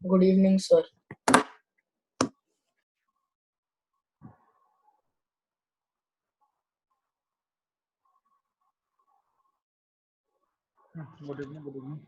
Good evening, sir. Good evening. Good evening.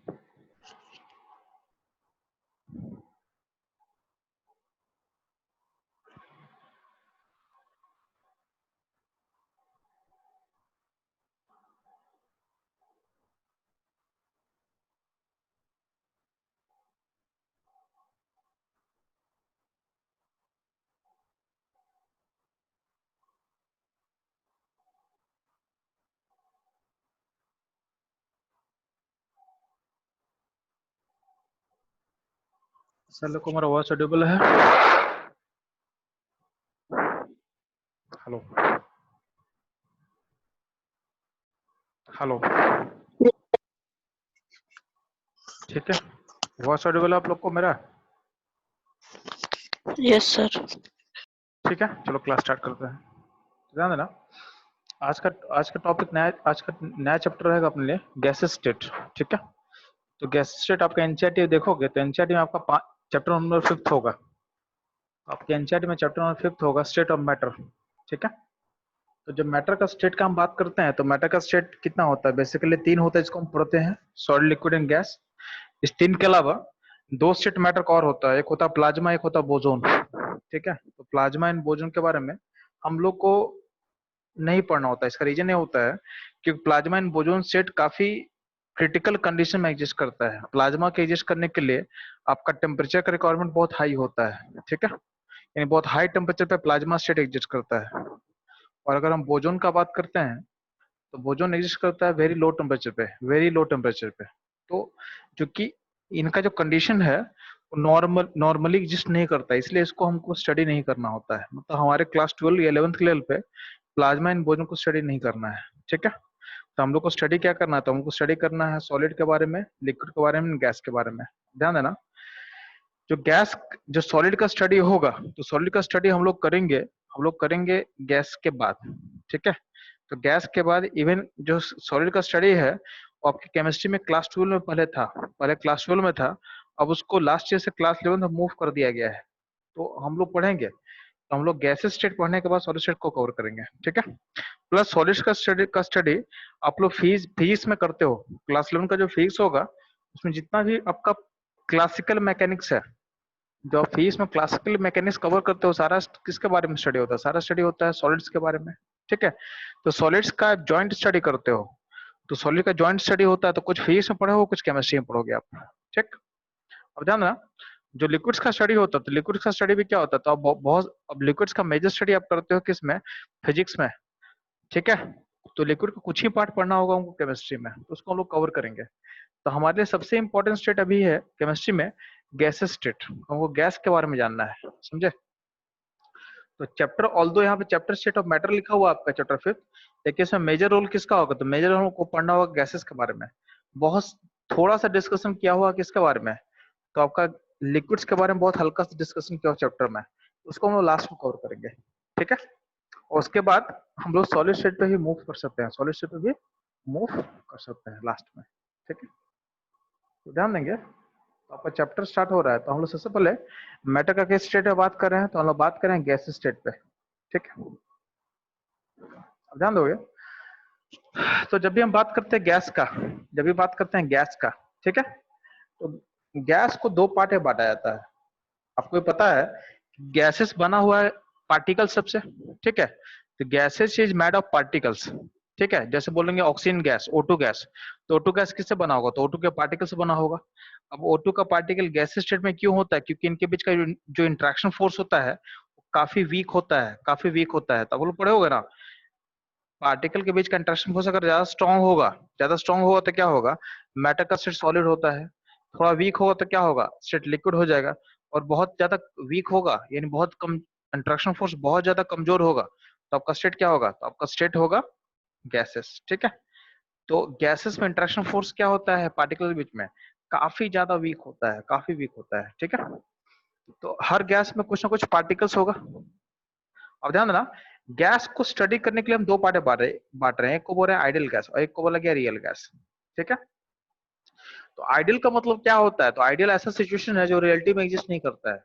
Sir लोग को मेरा वॉइस ऑडिबल है? हेलो हेलो, ठीक है। वॉइस ऑडिबल है आप लोग को मेरा? Yes sir. ठीक है, चलो क्लास स्टार्ट करते हैं। ध्यान देना, आज का टॉपिक नया चैप्टर रहेगा अपने लिए, गैसेस स्टेट। ठीक है, तो गैस स्टेट आपका एनसीईआरटी देखोगे तो एनसीईआरटी में आपका चैप्टर नंबर 5 होगा। आपके एनसीईआरटी में चैप्टर नंबर 5 होगा, स्टेट ऑफ मैटर। ठीक है, तो जब मैटर का स्टेट का हम बात करते हैं तो मैटर का स्टेट कितना होता है? बेसिकली 3 होता है, जिसको हम पढ़ते हैं सॉलिड, लिक्विड एंड गैस। इस 3 के अलावा 2 स्टेट मैटर का और होता है, एक होता है प्लाज्मा, एक होता है बोजोन। ठीक है, तो प्लाज्मा एंड बोजोन के बारे में हम लोग को नहीं पढ़ना होता है। इसका रीजन ये होता है कि प्लाज्मा एंड बोजोन स्टेट काफी क्रिटिकल कंडीशन में एग्जिस्ट करता है। प्लाज्मा के एग्जिस्ट करने के लिए आपका टेम्परेचर का रिक्वायरमेंट बहुत हाई होता है। ठीक है, यानी बहुत हाई टेम्परेचर पे प्लाज्मा स्टेट एग्जिस्ट करता है। और अगर हम बोजोन का बात करते हैं तो बोजोन एग्जिस्ट करता है वेरी लो टेम्परेचर पे, वेरी लो टेम्परेचर पे। तो क्योंकि इनका जो कंडीशन है नॉर्मली एग्जिस्ट नहीं करता, इसलिए इसको हमको स्टडी नहीं करना होता है। मतलब हमारे क्लास 12 या 11th लेवल पे प्लाज्मा एंड बोजोन को स्टडी नहीं करना है। ठीक है, तो हम लोग को स्टडी क्या करना है? तो हमको स्टडी करना है सॉलिड के बारे में, लिक्विड के बारे में, गैस के बारे में। ध्यान देना, जो सॉलिड का स्टडी होगा तो सॉलिड का स्टडी हम लोग करेंगे गैस के बाद। ठीक है, तो गैस के बाद इवन जो सॉलिड का स्टडी है वो आपकी केमिस्ट्री में क्लास 12 में पहले क्लास 12 में था। अब उसको लास्ट ईयर से क्लास 11 में मूव कर दिया गया है। तो हम लोग पढ़ेंगे, तो हम लोग गैसेस स्टेट पढ़ने के बाद सॉलिड स्टेट को कवर करेंगे। ठीक है, प्लस सॉलिड्स का स्टडी आप लोग फिजिक्स में करते हो। क्लास 11 का जो फिजिक्स होगा उसमें जितना भी आपका क्लासिकल मैकेनिक्स है, जो आप फिजिक्स में क्लासिकल मैकेनिक्स कवर करते हो, सारा किसके बारे में स्टडी होता है? सारा स्टडी होता है सॉलिड्स के बारे में। ठीक है, तो सॉलिड्स का जॉइंट स्टडी करते हो, तो सॉलिड का जॉइंट स्टडी होता है, तो कुछ फिजिक्स में पढ़े हो, कुछ केमिस्ट्री में पढ़ोगे आप। ठीक, अब ध्यान देना, जो लिक्विड्स का स्टडी होता है तो लिक्विड्स का स्टडी भी क्या होता है? तो अब लिक्विड्स का मेजर स्टडी आप करते हो किसमें? फिजिक्स में। ठीक है, तो लिक्विड का कुछ ही पार्ट पढ़ना होगा हमको केमिस्ट्री में, तो उसको हम लोग कवर करेंगे। तो हमारे लिए सबसे इंपॉर्टेंट स्टेट अभी है केमिस्ट्री में गैसेस स्टेट। हमको गैस के बारे में जानना है, समझे? तो चैप्टर ऑल्दो यहाँ पे चैप्टर स्टेट ऑफ मैटर लिखा हुआ आपका चैप्टर 5, लेकिन इसमें मेजर रोल किसका होगा? तो मेजर रोल को पढ़ना होगा गैसेस के बारे में। बहुत थोड़ा सा डिस्कशन किया हुआ किसके बारे में? तो आपका लिक्विड्स के बारे में बहुत हल्का सा डिस्कशन किया हुआ चैप्टर में, उसको हम लोग लास्ट में कवर करेंगे। ठीक है, और उसके बाद हम लोग सॉलिड स्टेट पे भी मूव कर सकते हैं, सॉलिड स्टेट पे भी मूव कर सकते हैं लास्ट में। ठीक है, तो ध्यान देंगे। तो आपका चैप्टर स्टार्ट हो रहा है, तो हम लोग सबसे पहले मैटर का किस स्टेट में बात कर रहे हैं? तो हम लोग बात करें गैस स्टेट पे। ठीक है, अब ध्यान दोगे, तो जब भी हम बात करते हैं गैस का, जब भी बात करते हैं गैस का, ठीक है, तो गैस को 2 पार्ट में बांटा जाता है। आपको पता है गैसेस बना हुआ है पार्टिकल सबसे। ठीक है, तो gases is made of particles. ठीक है, जैसे बोलेंगे ऑक्सीजन गैस, O2 गैस, तो O2 गैस किससे बना होगा? तो O2 के पार्टिकल से बना होगा। अब O2 का पार्टिकल गैस स्टेट में क्यों होता है? क्योंकि इनके बीच का जो इंट्रैक्शन फोर्स होता है काफी वीक होता है, काफी वीक होता है। तो आप लोग पढ़े होगे ना, पार्टिकल के बीच का इंट्रैक्शन फोर्स अगर ज्यादा स्ट्रॉन्ग होगा तो क्या होगा? मैटर का स्टेट सॉलिड होता है। थोड़ा वीक होगा तो क्या होगा? स्टेट लिक्विड हो जाएगा। और बहुत ज्यादा वीक होगा यानी बहुत कम, इंट्रैक्शन फोर्स बहुत ज्यादा कमजोर होगा, तो आपका स्टेट क्या होगा? तो आपका स्टेट होगा गैसेस। ठीक है, तो गैसेस में इंट्रैक्शन फोर्स क्या होता है पार्टिकल के बीच में? काफी ज्यादा वीक होता है, काफी वीक होता है। ठीक है, तो हर गैस में कुछ ना कुछ पार्टिकल्स होगा। अब ध्यान देना, गैस को स्टडी करने के लिए हम 2 पार्ट में बांट रहे हैं, एक को बोल रहे हैं आइडियल गैस और एक को बोला गया रियल गैस। ठीक है, तो आइडियल का मतलब क्या होता है? तो आइडियल ऐसा सिचुएशन है जो रियलिटी में एग्जिस्ट नहीं करता है।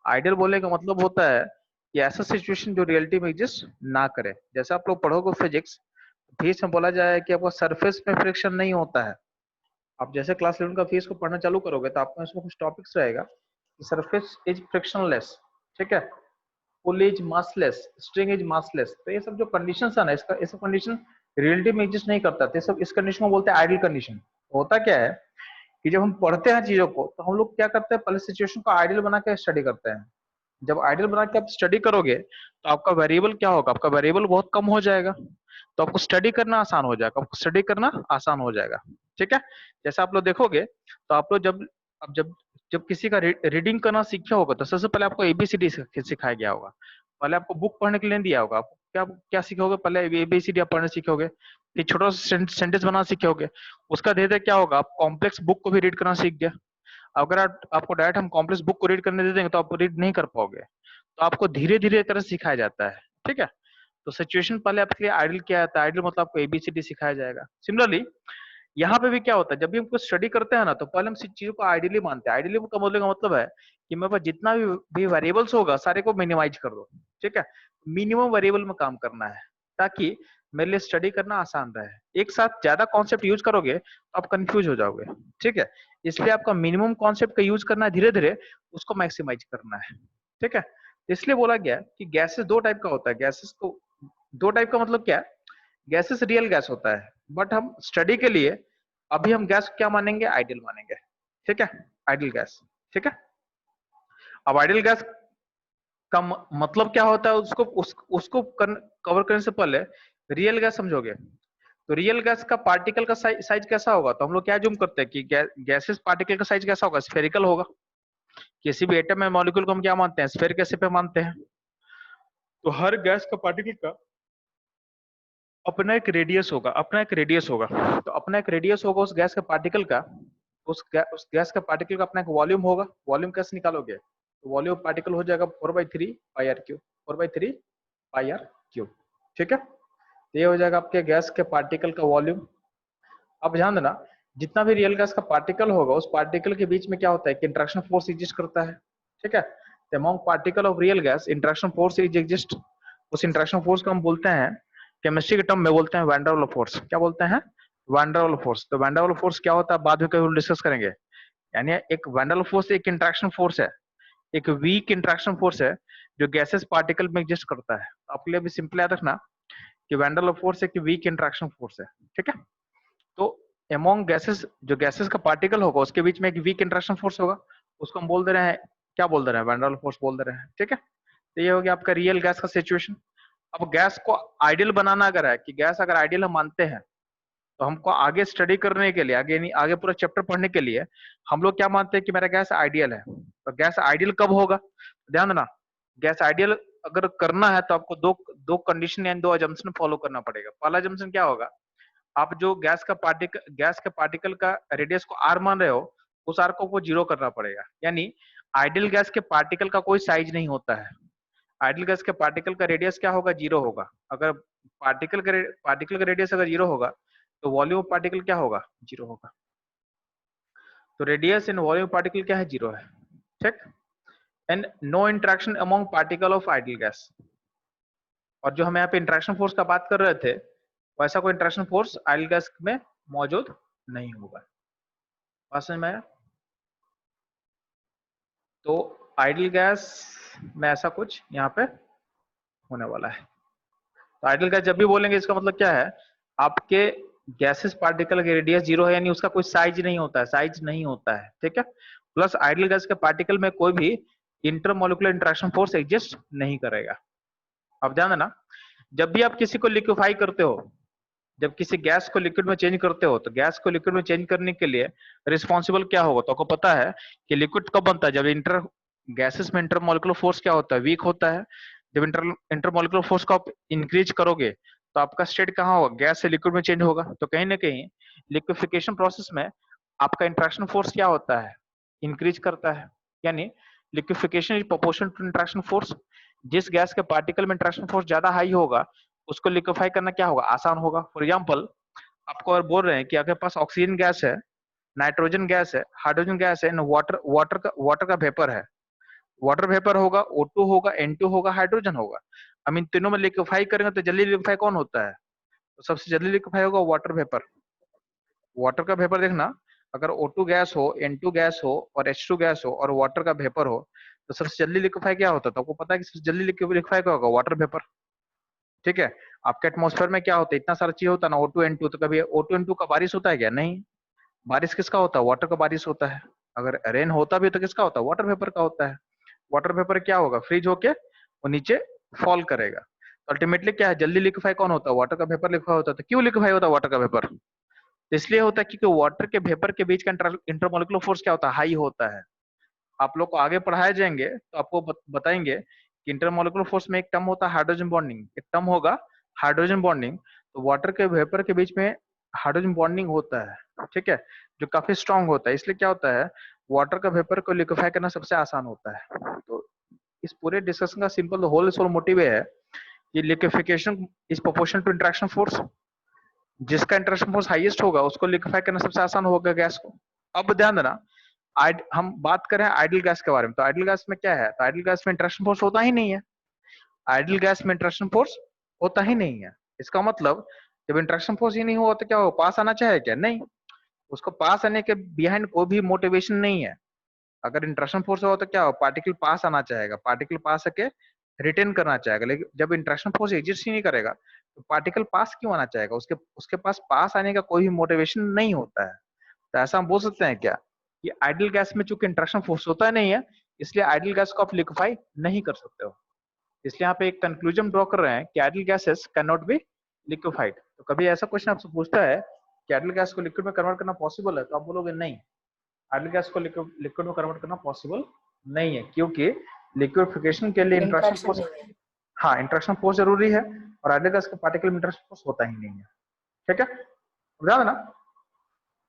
आइडियल बोलने का मतलब होता है कि ऐसा सिचुएशन जो रियलिटी में एग्जिस्ट ना करे। जैसे आप लोग पढ़ोगे फिजिक्स, फिजिक्स में बोला जाए कि आपको सरफेस में फ्रिक्शन नहीं होता है। आप जैसे क्लास 11 का फिजिक्स को पढ़ना चालू करोगे तो आपको इसमें कुछ टॉपिक्स रहेगा कि सरफेस इज फ्रिक्शनलेस, ठीक है, pulley is massless, string is massless. तो ये सब जो कंडीशंस है ना, इसका ये सब कंडीशन रियलिटी में एग्जिस्ट नहीं करता। तो सब इस कंडीशन को बोलते हैं आइडियल कंडीशन। होता क्या है कि जब हम पढ़ते हैं चीजों को तो हम लोग क्या करते हैं, पहले सिचुएशन को आइडियल बना के स्टडी करते हैं। जब आइडियल बना के आप स्टडी करोगे तो आपका वेरिएबल क्या होगा, आपका वेरिएबल बहुत कम हो जाएगा, तो आपको स्टडी करना आसान हो जाएगा, आपको स्टडी करना आसान हो जाएगा, ठीक है। जैसे आप लोग देखोगे तो आप लोग जब अब जब जब किसी का रीडिंग करना सीखा होगा तो सबसे पहले आपको एबीसीडी सिखाया गया होगा। पहले आपको बुक पढ़ने के लिए नहीं दिया होगा, आपको क्या क्या सीखोगे, पहले एबीसीडी आप पढ़ने सीखोगे, फिर छोटा सा सेंटेंस बनाना सीखोगे। उसका धीरे धीरे क्या होगा, आप कॉम्प्लेक्स बुक को भी रीड करना सीख गया। अगर आपको डायरेक्ट हम कॉम्प्लेक्स बुक को रीड करने दे देंगे तो आप रीड नहीं कर पाओगे, तो आपको धीरे धीरे तरह सिखाया जाता है, ठीक है। तो सिचुएशन पहले आपके लिए आइडियल क्या आता है, आइडियल मतलब आपको एबीसीडी सिखाया जाएगा। सिमिलरली यहाँ पे भी क्या होता है, जब भी हम कुछ स्टडी करते हैं ना तो पहले हम चीजों को आइडियली मानते हैं। आइडियली का बोलने का मतलब है कि मेरे पास जितना भी वेरिएबल्स होगा सारे को मिनिमाइज कर दो, ठीक है। मिनिमम वेरिएबल में काम करना है ताकि मेरे लिए स्टडी करना आसान रहे। एक साथ ज्यादा कॉन्सेप्ट यूज करोगे तो आप कंफ्यूज हो जाओगे, ठीक है। इसलिए आपका मिनिमम कॉन्सेप्ट का यूज करना है, धीरे धीरे उसको मैक्सिमाइज करना है, ठीक है। इसलिए बोला गया कि गैसेस दो टाइप का होता है। गैसेस को दो टाइप का मतलब क्या है, गैसेस रियल गैस होता है, बट हम स्टडी के लिए अभी हम गैस क्या मानेंगे, आइडियल मानेंगे, ठीक है, आइडियल गैस, ठीक है। अब आइडियल गैस का मतलब क्या होता है, उसको कवर करने से पहले रियल गैस समझोगे। तो रियल गैस का पार्टिकल का साइज कैसा होगा, तो हम लोग क्या ज्यूम करते हैं कि गैसेस पार्टिकल का साइज कैसा होगा, स्फेरिकल होगा। किसी भी एटम में मॉलिक्यूल को हम क्या मानते हैं, स्फेयर के शेप में मानते हैं। तो हर गैस का पार्टिकल का अपना एक रेडियस होगा, अपना एक रेडियस होगा। तो अपना एक रेडियस होगा उस गैस के पार्टिकल का, उस गैस का पार्टिकल का अपना एक वॉल्यूम होगा। वॉल्यूम कैसे निकालोगे, तो वॉल्यूम पार्टिकल हो जाएगा 4/3 pi r cube, 4/3 pi r cube, ठीक है। तो ये हो जाएगा आपके गैस के पार्टिकल का वॉल्यूम। अब ध्यान देना, जितना भी रियल गैस का पार्टिकल होगा उस पार्टिकल के बीच में क्या होता है कि इंटरेक्शन फोर्स एग्जिस्ट करता है, ठीक है। Among particle of real gas interaction force is exist. उस इंटरेक्शन फोर्स को हम बोलते हैं, केमिस्ट्री के टर्म में बोलते हैं वैन डर वाल्स फोर्स। क्या बोलते हैं, वैन डर वाल्स फोर्स। तो वैन डर वाल्स फोर्स क्या होता है बाद में कभी डिस्कस करेंगे। यानी एक वैन डर वाल्स फोर्स एक इंटरेक्शन फोर्स है, एक वीक इंटरेक्शन फोर्स है जो गैसेस पार्टिकल में एग्जिस्ट करता है। आपके लिए भी सिंपल याद रखना कि वैन डर वाल्स फोर्स एक वीक इंटरेक्शन फोर्स है, ठीक है। तो अमोंग गैसेस, जो गैसेस का पार्टिकल होगा उसके बीच में एक वीक इंटरेक्शन फोर्स होगा, उसको हम बोल दे रहे हैं, क्या बोल दे रहे हैं, वैन डर वाल्स फोर्स बोल दे रहे हैं, ठीक है। तो ये हो गया आपका रियल गैस का सिचुएशन। अब गैस को आइडियल बनाना अगर है कि गैस अगर आइडियल हम मानते हैं तो हमको आगे स्टडी करने के लिए, आगे नहीं, आगे पूरा चैप्टर पढ़ने के लिए हम लोग क्या मानते हैं कि मेरा गैस आइडियल है। तो गैस आइडियल कब होगा, ध्यान देना, गैस आइडियल अगर करना है तो आपको दो दो कंडीशन यानी दो अजम्पशन फॉलो करना पड़ेगा। पहला अजम्पशन क्या होगा, आप जो गैस के पार्टिकल का रेडियस को आर मान रहे हो उस आर को जीरो करना पड़ेगा। यानी आइडियल गैस के पार्टिकल का कोई साइज नहीं होता है। आइडियल गैस के पार्टिकल का रेडियस क्या होगा, जीरो होगा। अगर पार्टिकल का रेडियस अगर जीरो होगा तो वॉल्यूम पार्टिकल क्या होगा, जीरो होगा। तो रेडियस इन वॉल्यूम पार्टिकल क्या है, जीरो है, ठीक। And no interaction among particle of ideal gas. और जो हम यहाँ पे इंटरेक्शन फोर्स का बात कर रहे थे वैसा कोई इंटरेक्शन फोर्स आइडियल गैस में मौजूद नहीं होगा। बात समझ में आया। तो आइडियल गैस में ऐसा कुछ यहाँ पे होने वाला है। तो आइडियल गैस जब भी बोलेंगे इसका मतलब क्या है, आपके गैसेस पार्टिकल के रेडियस जीरो है, यानी उसका कोई साइज नहीं होता है, साइज नहीं होता है, ठीक है। प्लस आइडियल गैस के पार्टिकल में कोई भी इंटरमोलिकुलर इंटरेक्शन फोर्स एग्जिस्ट नहीं करेगा। अब ध्यान देना, जब भी आप किसी को लिक्विफाई करते हो, जब किसी गैस को लिक्विड में चेंज करते हो तो गैस को लिक्विड में चेंज करने के लिए रिस्पॉन्सिबल क्या होगा, तो आपको पता है कि लिक्विड कब बनता है, जब गैसेस में इंटरमोलिकुलर फोर्स क्या होता है, वीक होता है। जब इंटरमोलिकुलर फोर्स को आप इंक्रीज करोगे तो आपका स्टेट कहाँ होगा, गैस से लिक्विड में चेंज होगा। तो कहीं ना कहीं लिक्विफिकेशन प्रोसेस में आपका इंट्रैक्शन फोर्स क्या होता है, इंक्रीज करता है। यानी liquefaction is proportional to interaction force. जिस गैस के पार्टिकल में इंट्रैक्शन फोर्स ज्यादा हाई होगा उसको लिक्विफाई करना क्या होगा, आसान होगा। फॉर एग्जाम्पल आपको अगर बोल रहे हैं कि आपके पास ऑक्सीजन गैस है नाइट्रोजन गैस है, हाइड्रोजन गैस है, वाटर का वेपर है। वाटर वेपर होगा, O2 होगा, N2 होगा, हाइड्रोजन होगा। हम इन तीनों में लिक्विफाई करेंगे तो जल्दी लिक्विफाई कौन होता है? तो सबसे जल्दी लिक्विफाई होगा वाटर वेपर। वाटर का वेपर देखना, अगर O2 गैस हो, N2 गैस हो और H2 गैस हो और वाटर का वेपर हो तो सबसे जल्दी लिक्विफाई क्या होता है? आपको पता है कि सबसे जल्दी लिक्विफाई क्या होगा? Water vapour. ठीक है, आपके एटमॉस्फेयर में क्या होता है? इतना सारा चीज होता है ना, O2 N2, तो कभी O2 N2 का बारिश होता है क्या? नहीं। बारिश किसका होता है? वाटर का बारिश होता है। अगर रेन होता भी तो किसका होता है? वाटर वेपर का होता है। वाटर वेपर क्या होगा? फ्रीज होके वो नीचे फॉल करेगा। अल्टीमेटली क्या है? जल्दी लिक्विफाई कौन होता है? वाटर का वेपर लिक्विफाई होता है। तो क्यों लिक्विफाई होता है वाटर का वेपर? इसलिए होता है क्योंकि वाटर के वेपर के बीच का इंटरमोलिकुलर फोर्स क्या होता है? हाई होता है। आप लोग को आगे पढ़ाए जाएंगे तो आपको बताएंगे कि इंटरमोलिकुलर फोर्स में एक टर्म होता है हाइड्रोजन बॉन्डिंग, एक टर्म होगा हाइड्रोजन बॉन्डिंग। तो वाटर के वेपर के बीच में हाइड्रोजन बॉन्डिंग होता है, ठीक है, जो काफी स्ट्रांग होता है। इसलिए क्या होता है? वाटर का वेपर को लिक्विफाई करना सबसे आसान होता है। तो इस पूरे डिस्कशन का सिंपल होल सोल मोटिव है कि liquefaction is proportional to interaction force. जिसका इंटरेक्शन फोर्स हाईएस्ट होगा उसको लिक्विफाई करना सबसे आसान होगा गैस को। अब ध्यान देना, हम बात करें आइडियल गैस के बारे में, तो आइडियल गैस में क्या है? तो आइडियल गैस में इंटरेक्शन फोर्स होता ही नहीं है। आइडियल गैस में इंटरेक्शन फोर्स होता ही नहीं है। इसका मतलब जब इंटरेक्शन फोर्स ही नहीं हुआ तो क्या हो? पास आना चाहे क्या? नहीं। उसको पास आने के बिहाइंड कोई भी मोटिवेशन नहीं है। अगर इंटरेक्शन फोर्स हो तो क्या हो? पार्टिकल पास आना चाहेगा, पार्टिकल पास आके रिटेन करना चाहेगा। लेकिन जब इंटरेक्शन फोर्स एग्जिस्ट ही नहीं करेगा तो पार्टिकल पास क्यों आना चाहेगा? उसके उसके पास आने का कोई भी मोटिवेशन नहीं होता है। तो ऐसा हम बोल सकते हैं क्या कि आइडियल गैस में चूंकि इंटरेक्शन फोर्स होता नहीं है इसलिए आइडियल गैस को आप लिक्विफाई नहीं कर सकते हो। इसलिए यहाँ पे एक कंक्लूजन ड्रॉ कर रहे हैं कि ideal gases can not be liquefied. तो कभी ऐसा क्वेश्चन आपसे पूछता है कि आइडियल गैस को लिक्विड में कन्वर्ट करना पॉसिबल है, तो आप बोलोगे नहीं, आइडियल गैस को लिक्विड में कन्वर्ट करना पॉसिबल नहीं है, क्योंकि लिक्विफिकेशन के लिए इंटरेक्शन फोर्स, हाँ, इंटरेक्शन फोर्स जरूरी है और आइडियल गैस का पार्टिकल में इंटरेक्शन फोर्स होता ही नहीं है। ठीक है, ध्यान देना,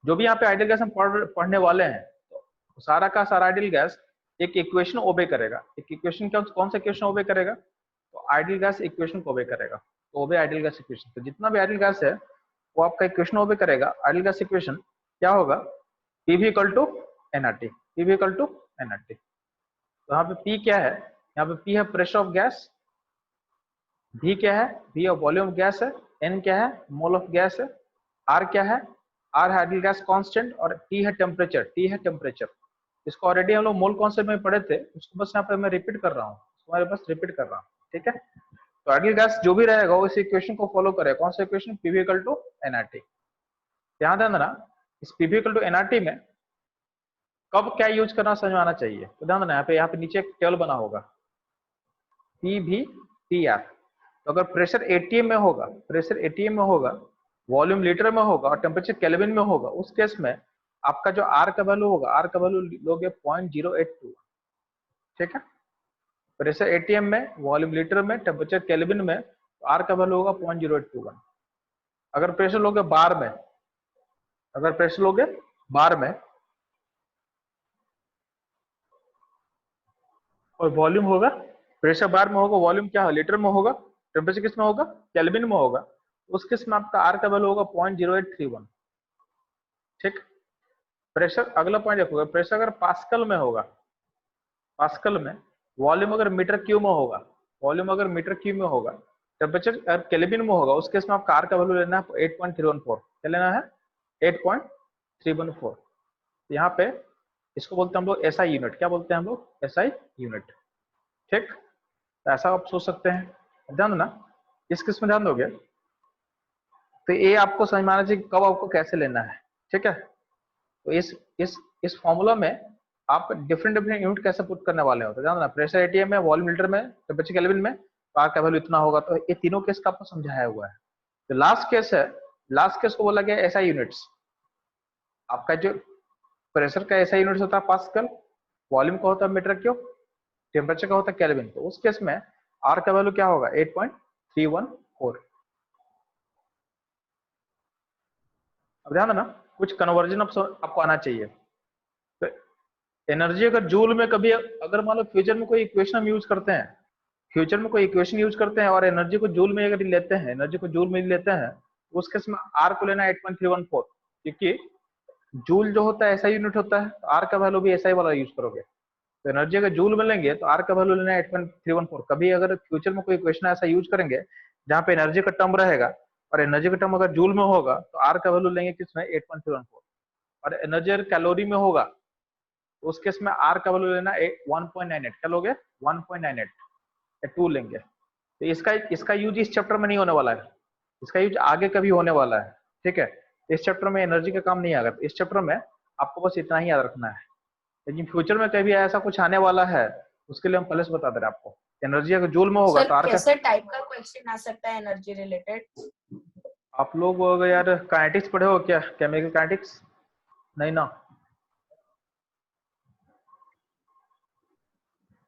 जो भी यहाँ पे आइडियल गैस हम पढ़ने वाले हैं तो सारा का सारा आइडियल गैस एक इक्वेशन ओबे करेगा। एक इक्वेशन कौन सा इक्वेशन ओबे करेगा? तो आइडियल गैस इक्वेशन को ओबे करेगा। तो ओबे आइडियल गैस इक्वेशन, तो जितना भी आइडियल गैस है वो आपका इक्वेशन ओबे करेगा। आइडियल गैस इक्वेशन क्या होगा? PV equal to nRT, PV equal to nRT. तो यहाँ पे पी क्या है? यहाँ पे पी है प्रेशर ऑफ गैस, भी क्या है? भी ऑफ वॉल्यूम ऑफ गैस है, एन क्या है? मोल ऑफ गैस है, आर क्या है? आर है आइडियल गैस कांस्टेंट और टी है टेम्परेचर, टी है टेम्परेचर। इसको ऑलरेडी हम लोग मोल कॉन्सेप्ट में पढ़े थे, उसको बस यहाँ पे मैं रिपीट कर रहा हूँ, तुम्हारे पास रिपीट कर रहा हूँ। ठीक है, तो आइडियल गैस जो भी रहेगा वो इस इक्वेशन को फॉलो करेगा। कौन सा equation? PV equal to nRT. ध्यान देना, इस पीवी इक्वल टू एनआरटी में कब क्या यूज करना समझ में आना चाहिए। तो ध्यान देना, यहाँ पे नीचे एक टेबल बना होगा पी भी टी आर। तो अगर प्रेशर एटीएम में होगा, प्रेशर एटीएम में होगा, वॉल्यूम लीटर में होगा और टेम्परेचर केल्विन में होगा, उस केस में आपका जो आर का वैल्यू होगा, आर का वैल्यू लोगे 0.082। ठीक है, प्रेशर एटीएम में, वॉल्यूम लीटर में, टेम्परेचर केल्विन में, तो आर का वैल्यू होगा 0.0821। अगर प्रेशर लोगे बार में, अगर प्रेशर लोगे बार में और वॉल्यूम होगा, प्रेशर बार में होगा, वॉल्यूम क्या है? लीटर में होगा, टेम्परेचर किस में होगा? केल्विन में होगा, उस केस में आपका आर का वैल्यू होगा 0.0831। ठीक, प्रेशर, अगला पॉइंट देखोगे, प्रेशर अगर पास्कल में होगा, पास्कल में, वॉल्यूम अगर मीटर क्यूब में होगा, वॉल्यूम अगर मीटर क्यूब में होगा, टेम्परेचर अगर केल्विन में होगा, उस केस में आपका आर का वैल्यू लेना है 8.314। क्या लेना है? 8.314। यहाँ पे इसको बोलते हैं हम लोग एसआई यूनिट। क्या बोलते हैं हम लोग? SI unit. ठीक, तो ऐसा आप सोच सकते हैं। ध्यान देना, इस किस में ध्यान दोगे तो ये आपको समझ में आना चाहिए कब आपको कैसे लेना है। ठीक है, तो इस फॉर्मूला में आप डिफरेंट डिफरेंट यूनिट कैसे पुट करने वाले हो। तो ध्यान देना, प्रेशर एटीएम में, वॉल्यूम लीटर में, टेम्परेचर केल्विन में, तो आर का वैल्यू इतना होगा। तो ये तीनों केस का आपको समझाया हुआ है। तो लास्ट केस है, लास्ट केस को बोला गया एसआई यूनिट्स। आपका जो प्रेशर का एसआई यूनिट्स होता है पास्कल, वॉल्यूम का होता है मीटर क्यूब, टेम्परेचर का होता है केल्विन। तो उस केस में आर का वैल्यू क्या होगा? 8.314। अब ध्यान देना, कुछ कन्वर्जन आपको आना चाहिए। तो एनर्जी अगर जूल में, कभी अगर मान लो फ्यूचर में कोई इक्वेशन हम यूज करते हैं, फ्यूचर में कोई इक्वेशन यूज करते हैं और एनर्जी को जूल में अगर लेते हैं, एनर्जी को जूल में लेते हैं, उस केस में आर को लेना 8.314, क्योंकि जूल जो होता है ऐसा यूनिट होता है, तो आर का वैल्यू भी ऐसा ही वाला यूज करोगे। तो एनर्जी अगर जूल में लेंगे तो आर का वैल्यू लेना है 8.314। कभी अगर फ्यूचर में कोई क्वेश्चन ऐसा यूज करेंगे जहाँ पे एनर्जी का टर्म रहेगा और एनर्जी का टर्म अगर जूल में होगा तो आर का वैल्यू लेंगे किसमें 8.314, और एनर्जी अगर कैलोरी में होगा तो उस केस में आर का वैल्यू लेना 1.98। क्या लोगे? 1.98 2 लेंगे। तो इसका यूज इस चैप्टर में नहीं होने वाला है, इसका यूज आगे कभी होने वाला है। ठीक है, इस चैप्टर में एनर्जी का काम नहीं आएगा, इस चैप्टर में आपको बस इतना ही याद रखना है। लेकिन फ्यूचर में कभी ऐसा कुछ आने वाला है उसके लिए हम पहले से बता दे रहे हैं आपको। एनर्जी अगर जूल में होगा सर तो आर का कैसे टाइप का क्वेश्चन आ सकता है एनर्जी रिलेटेड? आप लोग यार काइनेटिक्स पढ़े हो क्या? केमिकल काइनेटिक्स नहीं ना?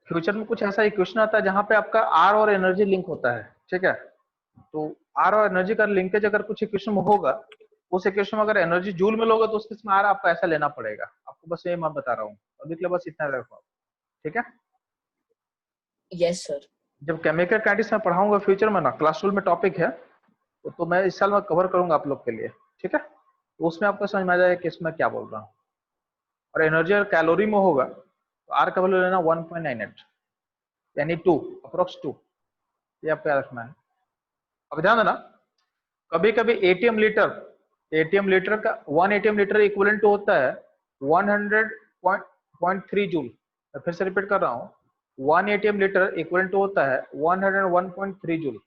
फ्यूचर में कुछ ऐसा ही क्वेश्चन आता है जहां पे आपका आर और एनर्जी लिंक होता है। ठीक है, तो आर और एनर्जी का लिंकेज अगर कुछ इक्वेशन में होगा, उस इक्वेशन में अगर एनर्जी जूल में लोगे तो उसमें आर आपको ऐसा लेना पड़ेगा। आपको बस ये मैं बता रहा हूँ, अभी के लिए बस इतना रखो। ठीक है, यस सर। जब केमिकल काइनेटिक्स में पढ़ाऊंगा फ्यूचर में ना, क्लास 12 में टॉपिक है तो मैं इस साल में कवर करूंगा आप लोग के लिए। ठीक है, तो उसमें आपको समझ में आ जाएगा कि इसमें क्या बोल रहा हूँ। और एनर्जी अगर कैलोरी में होगा तो आर का वैल्यू लेना 1.98 यानी 2 अप्रोक्स 2, ये आपको याद रखना है। अब ध्यान देना, कभी कभी एटीएम लीटर का 1 एटीएम लीटर इक्विवेलेंट होता है 100.3 जूल। मैं फिर से रिपीट कर रहा हूँ, 1 एटीएम लीटर इक्विवेलेंट होता है 101.3 joule,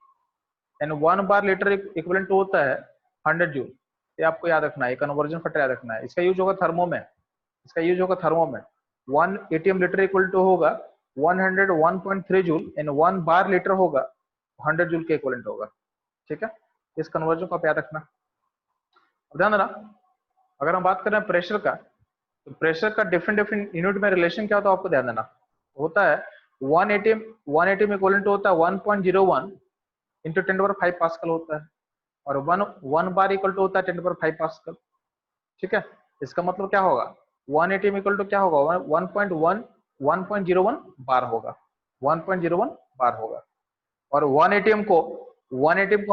and 1 bar litre equivalent होता है 100 जूल। ये आपको याद रखना है, कन्वर्जन फैक्टर याद रखना है। इसका यूज होगा थर्मो में, 1 एटीएम लीटर इक्वल टू होगा 101.3 जूल, एंड 1 बार लीटर होगा 100 जूल के इक्विवेलेंट होगा। ठीक है, इस कन्वर्जन को आप याद रखना। अब ध्यान देना, अगर हम बात करें प्रेशर का, तो प्रेशर का डिफरेंट यूनिट में रिलेशन क्या होता है आपको ध्यान देना। होता है 1 एटीएम इक्विवेलेंट होता है 1.01 इंटू 10⁵ पास्कल होता है, और 1 बार इक्वल टू होता है 10⁵ पास्कल। ठीक है, इसका मतलब क्या होगा, 1 एटीएम इक्वल टू क्या होगा 1.01 बार होगा, 1.01 बार होगा। और 1 एटीएम को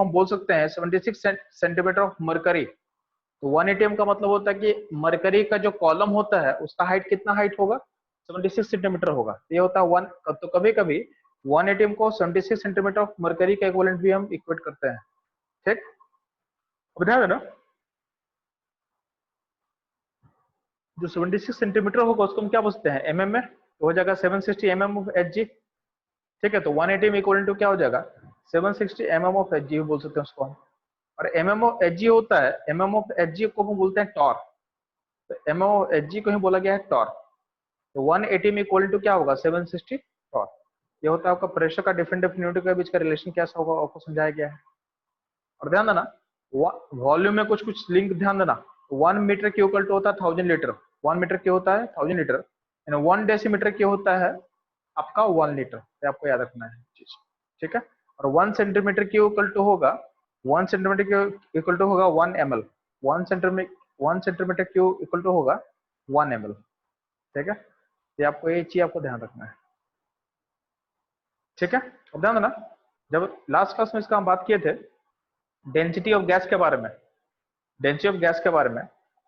हम बोल सकते हैं 76 सेंटीमीटर ऑफ मरकरी। तो 1 एटीएम का मतलब होता है कि मरकरी का जो कॉलम होता है उसका हाइट कितना हाइट होगा, 76 सेंटीमीटर होगा। ये होता है 1। तो कभी कभी 1 एटीएम को 76 सेंटीमीटर ऑफ मरकरी का इक्विवेलेंट भी हम इक्वेट करते हैं। ठीक, अब ध्यान देना, जो 76 सेंटीमीटर होगा उसको हम क्या बोलते हैं, एमएम में, तो हो जाएगा 760 एमएम ऑफ एचजी। ठीक है, तो 1 एटीएम इक्वल टू क्या हो जाएगा, 760 एमएम ऑफ एचजी बोल सकते हैं उसको हम। और एमएम ऑफ एचजी होता है, एमएम ऑफ एचजी को हम बोलते हैं टॉर्क। तो एमएम ऑफ एचजी को ही बोला गया है टॉर्क। तो 1 एटीएम इक्वल टू क्या होगा, 760 टॉर्क। ये होता है आपका प्रेशर का डिफरेंट यूनिट के बीच का रिलेशन कैसा होगा आपको समझाया गया है। और ध्यान देना, वॉल्यूम में कुछ कुछ लिंक ध्यान देना। 1 मीटर के इक्वल टू होता है 1000 लीटर, 1 मीटर के होता है 1000 लीटर, एंड 1 डेसीमीटर के होता है आपका 1 लीटर। ये आपको याद रखना है चीज। ठीक है, और 1 सेंटीमीटर के इक्वल टू होगा 1 सेंटीमीटर के इक्वल टू होगा 1 ml, 1 सेंटीमीटर के इक्वल टू होगा 1 ml। ठीक है, ये आपको ये चीज आपको ध्यान रखना है। ठीक है, अब ध्यान देना, जब लास्ट क्लास में इसका हम बात किए थे डेंसिटी ऑफ गैस के बारे में, तो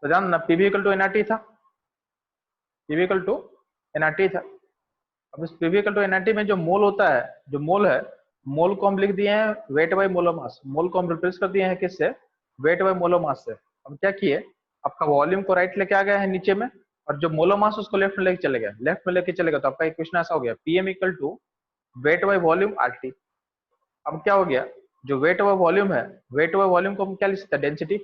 ध्यान देना पीवी इक्वल टू एनआरटी था, अब इस पीवी इक्वल टू एनआरटी में जो मोल होता है, जो मोल है, मोल को हम लिख दिए हैं वेट बाय मोलर मास। मोल को हम रिप्लेस कर दिए हैं किससे, वेट बाय मोलर मास से। अब क्या किए, आपका वॉल्यूम को राइट लेके आ गया है नीचे में, और जो मोलर मास उसको लेफ्ट में लेके चले गया, तो आपका इक्वेशन ऐसा हो गया, PM equal to weight by volume RT. अब क्या हो गया, जो वेट बाय वॉल्यूम है, वेट बाय वॉल्यूम को हम क्या लिख सकते हैं, डेंसिटी।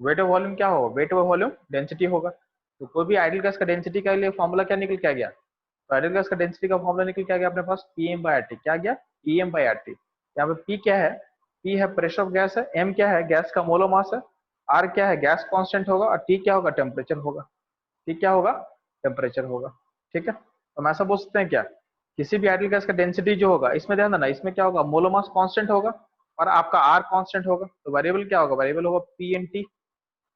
वेट बाय वॉल्यूम क्या होगा, वेट बाय वॉल्यूम डेंसिटी होगा। तो कोई भी आइडियल गैस का डेंसिटी का लिए फॉर्मूला क्या निकल के आ गया, तो आइडियल गैस का डेंसिटी का फॉर्मूला निकल के आ गया अपने पास पीएम बाय आरटी। क्या गया, पीएम बाय आरटी। यहाँ पे पी क्या है, पी है प्रेशर ऑफ गैस है, एम क्या है गैस का मोलर मास है, आर क्या है गैस कांस्टेंट होगा, और टी क्या होगा, टेम्परेचर होगा। टेम्परेचर होगा। ठीक है, तो हम ऐसा बोल सकते हैं क्या, किसी भी आइडियल गैस का डेंसिटी जो होगा, इसमें ध्यान देना, इसमें क्या होगा, मोलर मास कांस्टेंट होगा और आपका आर कांस्टेंट होगा। तो वेरिएबल क्या होगा, वेरिएबल होगा P n T,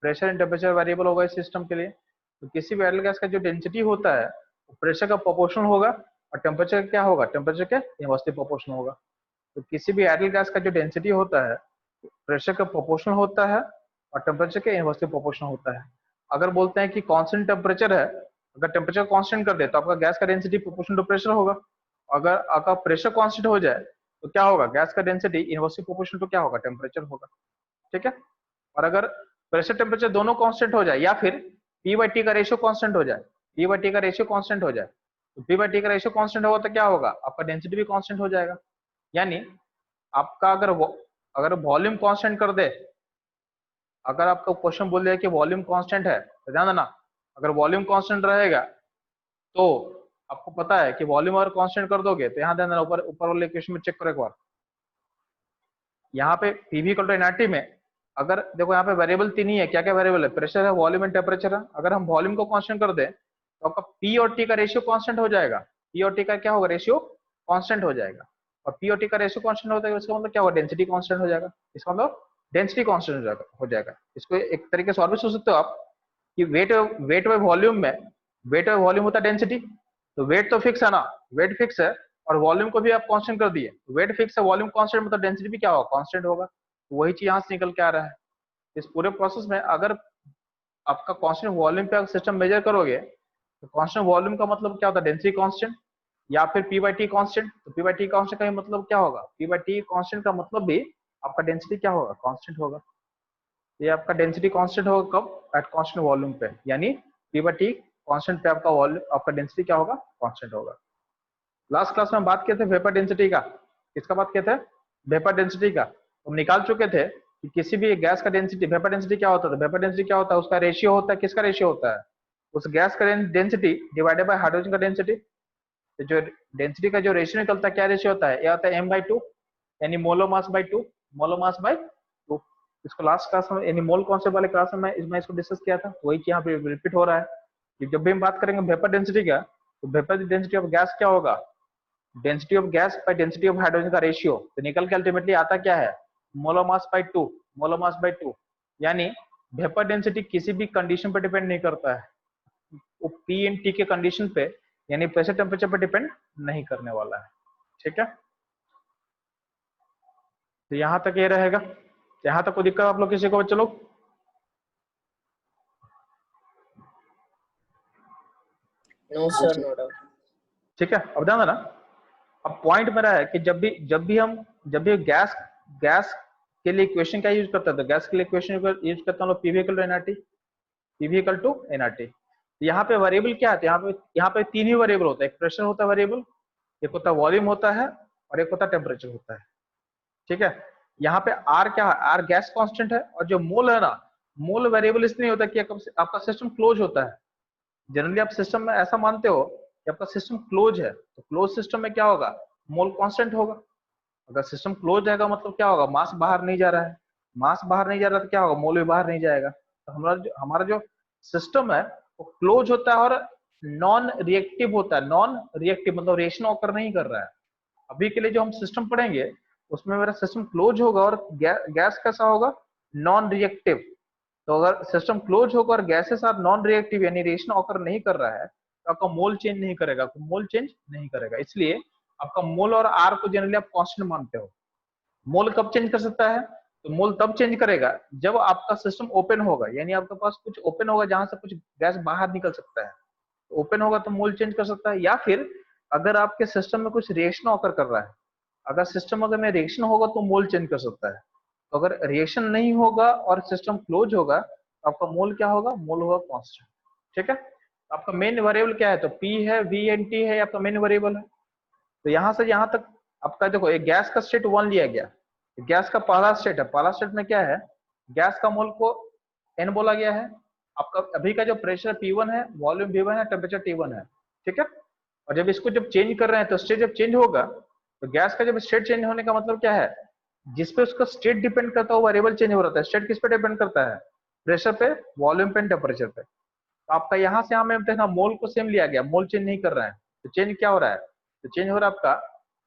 pressure and temperature variable होगा इस सिस्टम के लिए। तो किसी भी आइडियल गैस का जो डेंसिटी होता है वो प्रेशर का प्रोपोर्शनल होगा, और टेम्परेचर क्या होगा, टेम्परेचर के इनवर्सली प्रोपोर्शनल होगा। तो किसी भी आइडियल गैस का जो डेंसिटी होता है प्रेशर का प्रोपोर्शनल होता है और टेम्परेचर के इनवर्सली प्रोपोर्शनल होता है। अगर बोलते हैं कि कांस्टेंट टेम्परेचर है, अगर टेम्परेचर कांस्टेंट कर दे तो आपका गैस का डेंसिटी प्रोपोर्शनल टू प्रेशर होगा। अगर आपका प्रेशर कांस्टेंट हो जाए तो क्या होगा, गैस का डेंसिटी इनवर्सली प्रोपोर्शनल टू क्या होगा, टेम्परेचर होगा। ठीक है। और अगर प्रेशर टेम्परेचर दोनों कांस्टेंट हो जाए या फिर पी बाई टी का रेशियो कांस्टेंट हो जाए, पी बाई टी का रेशियो कांस्टेंट हो जाए, तो पी बाई टी का रेशियो कांस्टेंट होगा तो क्या होगा, आपका डेंसिटी भी कांस्टेंट हो जाएगा। यानी आपका अगर वॉल्यूम कांस्टेंट कर दे, अगर आपका क्वेश्चन बोल दिया कि वॉल्यूम कांस्टेंट है तो ध्यान देना, अगर वॉल्यूम कांस्टेंट रहेगा तो आपको पता है कि वॉल्यूम अगर कांस्टेंट कर दोगे तो यहाँ ध्यान देना, ऊपर ऊपर वाले इक्वेशन में चेक करो एक बार। यहाँ पे पीवी इक्वल टू एनआरटी में अगर देखो यहाँ पे वेरिएबल तीन ही है, क्या क्या वेरिएबल है, प्रेशर है, वॉल्यूम एंड टेम्परेचर है। अगर हम वॉल्यूम को कांस्टेंट कर दे तो आपका पी और टी का रेशियो कांस्टेंट हो जाएगा, पी और टी का क्या होगा, रेशियो कांस्टेंट हो जाएगा। और पी और टी का रेशियो कांस्टेंट होता है, इसका मतलब क्या होगा, डेंसिटी कांस्टेंट हो जाएगा। इसका मतलब डेंसिटी कांस्टेंट हो जाएगा। इसको एक तरीके से और भी सोच सकते हो आप कि वेट बाय वॉल्यूम में, वेट बाय वॉल्यूम होता है डेंसिटी, तो वेट तो फिक्स है ना, वेट फिक्स है और वॉल्यूम को भी आप कांस्टेंट कर दिए, वेट फिक्स है, वॉल्यूम कांस्टेंट, मतलब डेंसिटी भी क्या होगा, कांस्टेंट होगा। तो वही चीज यहाँ से निकल के आ रहा है। इस पूरे प्रोसेस में अगर आपका कांस्टेंट वॉल्यूम पे सिस्टम मेजर करोगे तो कांस्टेंट वॉल्यूम का मतलब क्या होता है, डेंसिटी कांस्टेंट या फिर पी बाई टी कांस्टेंट। तो पी बाई टी कांस्टेंट का मतलब क्या होगा, पी बाई टी कांस्टेंट का मतलब भी आपका डेंसिटी क्या होगा, कांस्टेंट होगा। ये आपका डेंसिटी कांस्टेंट होगा कब, एट कांस्टेंट वॉल्यूम पे, यानी पी बाई टी कांस्टेंट पे आपका वॉल्यूम, आपका डेंसिटी क्या होगा, कांस्टेंट होगा। लास्ट क्लास में हम बात किए थे वेपर डेंसिटी का, किसका बात किए थे, वेपर डेंसिटी का। हम निकाल चुके थे कि किसी भी गैस का डेंसिटी, वेपर डेंसिटी क्या होता है, वेपर डेंसिटी क्या होता है, उसका रेशियो होता है, किसका रेशियो होता है, उस गैस का डेंसिटी डिवाइडेड बाय हाइड्रोजन का डेंसिटी। तो जो डेंसिटी का जो रेशियो निकलता है, क्या रेशियो होता है, ये आता है m बाई 2, यानी मोलो mass by 2, Molo mass by 2। इसको लास्ट क्लास में यानी मोल कॉन्सेप्ट वाले क्लास में मैं इसको डिस्कस किया था, वही यहाँ पे रिपीट हो रहा है कि जब भी हम बात करेंगे वेपर डेंसिटी का, तो वेपर डेंसिटी ऑफ गैस क्या होगा, density of gas by density of hydrogen का रेशियो। तो निकल के अल्टीमेटली आता क्या है, मोलो mass by 2, Molo mass by 2। यानी वेपर डेंसिटी किसी भी कंडीशन पर डिपेंड नहीं करता है, वो पी एंड टी के कंडीशन पे यानी प्रेशर टेम्परेचर पर डिपेंड नहीं करने वाला है। ठीक है, तो यहां तक ये रहेगा। यहां तक कोई दिक्कत आप लोग किसी को, बच्चे लोग? No sir, no doubt. ठीक है, अब ध्यान देना, अब पॉइंट मेरा है कि जब भी गैस के लिए इक्वेशन क्या यूज करता है, तो गैस के लिए इक्वेशन यूज करता हूँ PV equal to nRT, PV equal to nRT. यहाँ पे वेरिएबल क्या है, यहाँ पे तीन ही वेरिएबल होता है, एक प्रेशर होता है वेरिएबल, एक होता है वॉल्यूम होता है और एक होता है टेम्परेचर होता है। ठीक है, यहाँ पे आर क्या है, आर गैस कांस्टेंट है, और जो मोल है ना, मोल वेरिएबल इसलिए होता है कि आपका सिस्टम क्लोज होता है। जनरली आप सिस्टम में ऐसा मानते हो कि आपका सिस्टम क्लोज है, तो क्लोज सिस्टम में क्या होगा, मोल कांस्टेंट होगा। अगर सिस्टम क्लोज रहेगा मतलब क्या होगा, मास बाहर नहीं जा रहा है, मास बाहर नहीं जा रहा तो क्या होगा, मोल भी बाहर नहीं जाएगा। तो हमारा जो सिस्टम है वो क्लोज होता है और नॉन रिएक्टिव होता है, नॉन रिएक्टिव मतलब रिएक्शन ऑकर नहीं कर रहा है। अभी के लिए जो हम सिस्टम पढ़ेंगे उसमें मेरा सिस्टम क्लोज होगा और गैस कैसा होगा, नॉन रिएक्टिव। तो अगर सिस्टम क्लोज होगा और गैस के साथ नॉन रिएक्टिव यानी रिएक्शन ऑकर नहीं कर रहा है तो आपका मोल चेंज नहीं करेगा, मोल चेंज नहीं करेगा। इसलिए आपका मोल और आर को जनरली आप कांस्टेंट मानते हो। मोल कब चेंज कर सकता है, तो मोल तब चेंज करेगा जब आपका सिस्टम ओपन होगा, यानी आपके पास कुछ ओपन होगा जहां से कुछ गैस बाहर निकल सकता है, ओपन होगा तो मोल चेंज कर सकता है। या फिर अगर आपके सिस्टम में कुछ रिएक्शन ऑकर कर रहा है, अगर सिस्टम अगर में रिएक्शन होगा तो मोल चेंज कर सकता है। तो अगर रिएक्शन नहीं होगा और सिस्टम क्लोज होगा तो आपका मोल क्या होगा, मोल होगा कांस्टेंट। ठीक है, आपका मेन वेरिएबल क्या है, तो पी है, वी एंड टी है, आपका मेन वेरिएबल है। तो यहां से यहां तक आपका देखो, एक गैस का स्टेट 1 लिया गया, गैस का पहला स्टेट है, पहला स्टेट में क्या है, गैस का मोल को n बोला गया है। आपका अभी का जो प्रेशर P1 है, वॉल्यूम V1 है, टेम्परेचर T1 है। ठीक है, और जब इसको जब चेंज कर रहे हैं तो स्टेट जब चेंज होगा तो गैस का जब स्टेट चेंज होने का मतलब क्या है, जिसपे उसका स्टेट डिपेंड करता है वो वेरिएबल चेंज हो रहा है। स्टेट किस पे डिपेंड करता है, प्रेशर पे, वॉल्यूम पे, टेम्परेचर पे। तो आपका यहाँ से हमें देखना, मोल को सेम लिया गया, मोल चेंज नहीं कर रहा है, तो चेंज क्या हो रहा है, तो चेंज हो रहा है आपका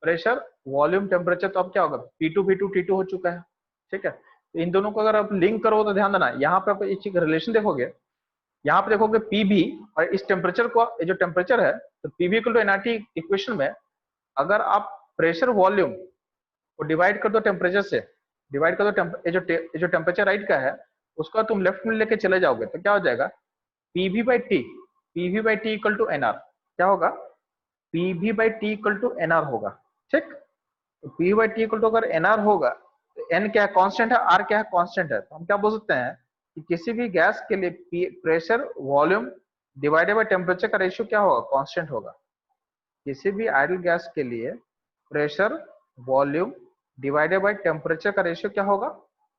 प्रेशर, वॉल्यूम, टेम्परेचर। तो अब क्या होगा, P2 V2 T2 हो चुका है। ठीक है, तो इन दोनों को अगर आप लिंक करो तो ध्यान देना, यहाँ पे आप एक चीज रिलेशन देखोगे, यहाँ पे देखोगे पीबी और इस टेम्परेचर को, ये जो टेम्परेचर है, तो PV equal to nRT equation में अगर आप प्रेशर वॉल्यूम को डिवाइड कर दो टेम्परेचर से, डिवाइड कर दो ये जो टेम्परेचर राइट का है उसका तुम लेफ्ट में लेके चले जाओगे तो क्या हो जाएगा, PV by T equal to nR क्या होगा, PV by T equal to nR होगा। ठीक, तो P by T equal to अगर एनआर होगा तो एन क्या है, कांस्टेंट है, आर क्या है, कांस्टेंट है। तो हम क्या बोल सकते हैं कि किसी भी गैस के लिए pressure volume divided by temperature का रेशियो क्या होगा, कांस्टेंट होगा। किसी भी आइडियल गैस के लिए pressure volume divided by temperature का रेशियो क्या होगा,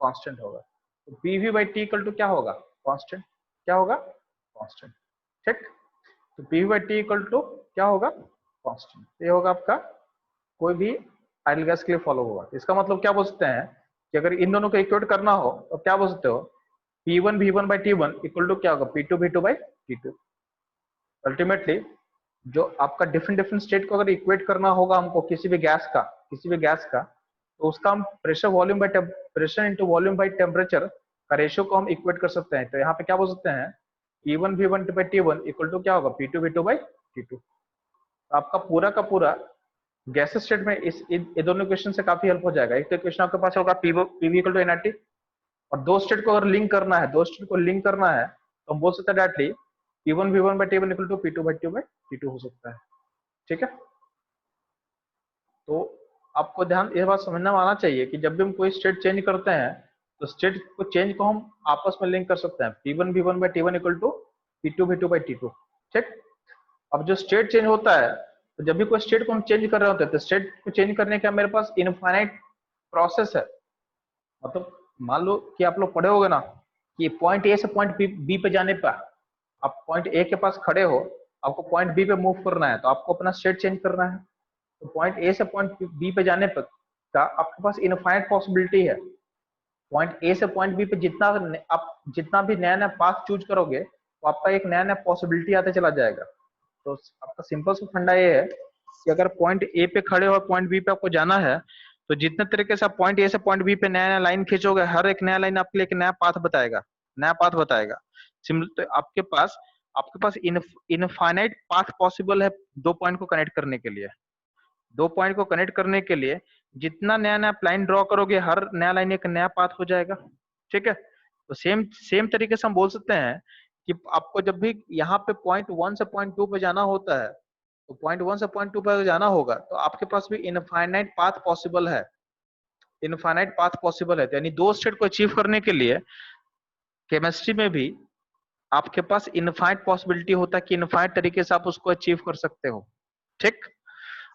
कांस्टेंट होगा। तो PV by T equal to क्या होगा, कांस्टेंट, क्या होगा, कांस्टेंट। ठीक, तो PV by T equal to क्या होगा, कांस्टेंट। ये होगा आपका कोई भी आइडियल गैस के लिए फॉलो होगा। इसका मतलब क्या बोल सकते हैं कि अगर इन दोनों को इक्वेट करना हो तो क्या बोल सकते हो, P1 V1 by T1 equal to क्या होगा, P2 V2 by T2। Ultimately जो आपका डिफरेंट स्टेट को अगर इक्वेट करना होगा हमको किसी भी गैस का, तो उसका हम pressure volume by pressure into volume by temperature का रेशियो को हम इक्वेट कर सकते हैं। तो यहाँ पे क्या बोल सकते हैं, P1 V1 by T1 equal to क्या होगा, P2 V2 बाई T2। आपका पूरा का पूरा गैस स्टेट में ये दोनों इक्वेशन से काफी हेल्प हो जाएगा। एक तो इक्वेशन आपके पास होगा पीवी इक्वल टू एनआरटी, और दो स्टेट को अगर लिंक करना है, तो हम बोल सकते हैं directly P1 V1 by T1 equal to P2 by T2 हो सकता है। ठीक है, तो आपको ध्यान ये बात समझना आना चाहिए कि जब भी हम कोई स्टेट चेंज करते हैं तो स्टेट को चेंज को हम आपस में लिंक कर सकते हैं, P1 V1 by T1 equal to P2 V2 by T2। ठीक, अब जो स्टेट चेंज होता है, तो जब भी कोई स्टेट को हम चेंज कर रहे होते हैं तो स्टेट को चेंज करने का मेरे पास इनफाइनाइट प्रोसेस है। मतलब मान लो कि आप लोग पढ़े होगे ना कि पॉइंट ए से पॉइंट बी पे जाने पर आप पॉइंट ए के पास खड़े हो, आपको पॉइंट बी पे मूव करना है, तो आपको अपना स्टेट चेंज करना है। तो पॉइंट ए से पॉइंट बी पे जाने पर का आपके पास इनफाइनाइट पॉसिबिलिटी है। पॉइंट ए से पॉइंट बी पे जितना भी नया नया पाथ चूज करोगे तो आपका एक नया नया पॉसिबिलिटी आते चला जाएगा। तो आपका सिंपल सा फंडा ये है कि अगर पॉइंट ए पे खड़े हो, पॉइंट बी पे आपको जाना है, तो जितने तरीके से आप पॉइंट ए से पॉइंट बी पे नया नया लाइन खींचोगे, हर एक नया लाइन आपके लिए एक नया पाथ बताएगा। तो आपके पास इनफाइनाइट पाथ पॉसिबल है दो पॉइंट को कनेक्ट करने के लिए। जितना नया नया लाइन ड्रॉ करोगे, हर नया लाइन एक नया पाथ हो जाएगा। ठीक है, तो सेम तरीके से हम बोल सकते हैं कि आपको जब भी यहाँ पे पॉइंट 1 से पॉइंट 2 पे जाना होता है, तो पॉइंट 1 से पॉइंट 2 पे जाना होगा तो आपके पास भी इनफाइनाइट पाथ पॉसिबल है। तो यानी दो स्टेट को अचीव करने के लिए केमिस्ट्री में भी आपके पास इनफाइनाइट पॉसिबिलिटी होता है कि इनफाइनाइट तरीके से आप उसको अचीव कर सकते हो। ठीक,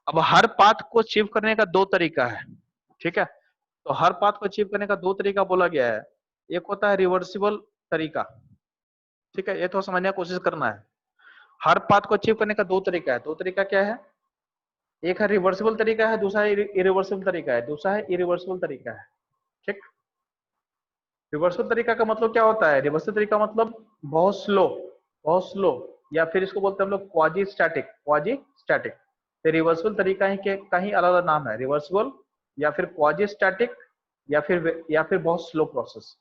अब हर पाथ को अचीव करने का दो तरीका है। ठीक है, तो हर पाथ को अचीव करने का दो तरीका बोला गया है। एक होता है रिवर्सिबल तरीका। ठीक है, ये तो समझने की कोशिश करना है। हर पाथ को अचीव करने का दो तरीका है। दो तरीका क्या है, एक है रिवर्सिबल तरीका है, दूसरा इरिवर्सिबल तरीका है। ठीक, रिवर्सिबल तरीका का मतलब क्या होता है, रिवर्सिबल तरीका मतलब बहुत स्लो, या फिर इसको बोलते हैं हम लोग क्वाजी स्टैटिक। तो रिवर्सिबल तरीका ही के कहीं अलग अलग नाम है, रिवर्सिबल या फिर क्वाजी स्टैटिक या फिर बहुत स्लो प्रोसेस।